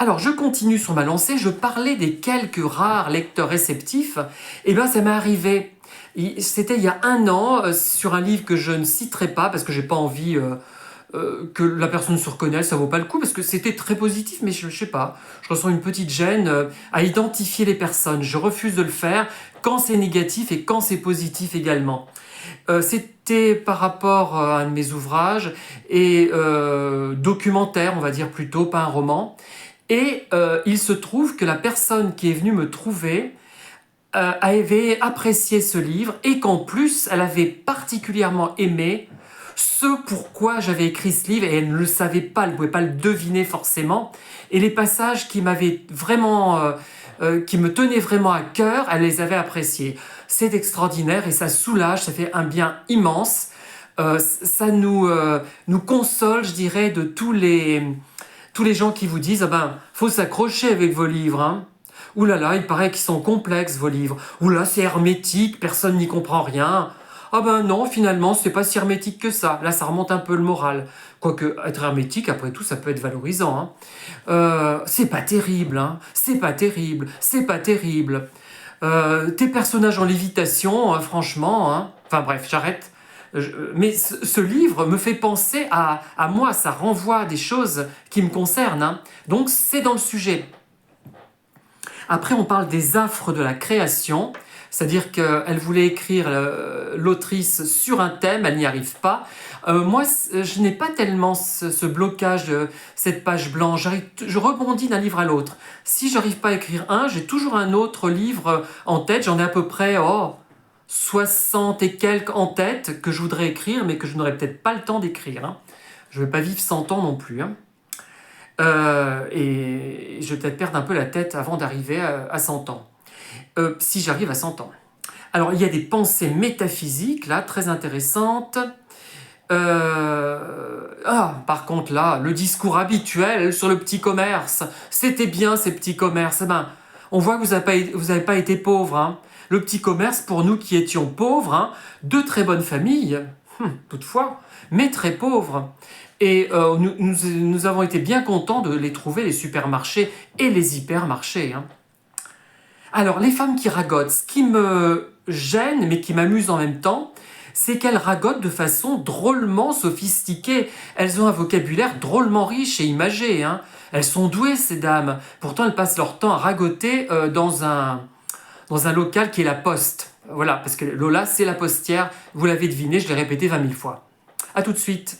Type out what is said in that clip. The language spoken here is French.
Alors, je continue sur ma lancée, je parlais des quelques rares lecteurs réceptifs. Et bien, ça m'est arrivé, c'était il y a un an, sur un livre que je ne citerai pas, parce que j'ai pas envie que la personne se reconnaisse, ça vaut pas le coup, parce que c'était très positif, mais je sais pas, je ressens une petite gêne à identifier les personnes. Je refuse de le faire quand c'est négatif et quand c'est positif également. C'était par rapport à un de mes ouvrages, et documentaire, on va dire plutôt, pas un roman. Et il se trouve que la personne qui est venue me trouver avait apprécié ce livre et qu'en plus, elle avait particulièrement aimé ce pourquoi j'avais écrit ce livre et elle ne le savait pas, elle ne pouvait pas le deviner forcément. Et les passages qui m'avaient vraiment, qui me tenaient vraiment à cœur, elle les avait appréciés. C'est extraordinaire et ça soulage, ça fait un bien immense. Ça nous console, je dirais, de tous les gens qui vous disent « Ah ben, faut s'accrocher avec vos livres, hein. Ouh là là, il paraît qu'ils sont complexes, vos livres. Ouh là, c'est hermétique, personne n'y comprend rien. Ah ben non, finalement, c'est pas si hermétique que ça. Là, ça remonte un peu le moral. Quoique, être hermétique, après tout, ça peut être valorisant, hein. C'est pas terrible, hein. C'est pas terrible, c'est pas terrible. Tes personnages en lévitation, franchement, hein. Enfin bref, j'arrête. Mais ce livre me fait penser à moi, ça renvoie à des choses qui me concernent, hein. Donc c'est dans le sujet. Après, on parle des affres de la création, c'est-à-dire qu'elle voulait écrire, l'autrice, sur un thème, elle n'y arrive pas. Moi, je n'ai pas tellement ce blocage, cette page blanche. Je rebondis d'un livre à l'autre. Si j'arrive pas à écrire un, j'ai toujours un autre livre en tête. J'en ai à peu près 60 et quelques en tête que je voudrais écrire, mais que je n'aurai peut-être pas le temps d'écrire, hein. Je ne vais pas vivre 100 ans non plus, hein. Et je vais peut-être perdre un peu la tête avant d'arriver à 100 ans. Si j'arrive à 100 ans. Alors, il y a des pensées métaphysiques, là, très intéressantes. Par contre, là, le discours habituel sur le petit commerce. C'était bien, ces petits commerces. Eh ben, on voit que vous n'avez pas été pauvre, hein. Le petit commerce, pour nous qui étions pauvres, hein, de très bonnes familles, toutefois, mais très pauvres. Et nous avons été bien contents de les trouver, les supermarchés et les hypermarchés, hein. Alors, les femmes qui ragotent, ce qui me gêne, mais qui m'amuse en même temps, c'est qu'elles ragotent de façon drôlement sophistiquée. Elles ont un vocabulaire drôlement riche et imagé, hein. Elles sont douées, ces dames. Pourtant, elles passent leur temps à ragoter dans un local qui est la Poste. Voilà, parce que Lola, c'est la postière. Vous l'avez deviné, je l'ai répété 20 000 fois. A tout de suite.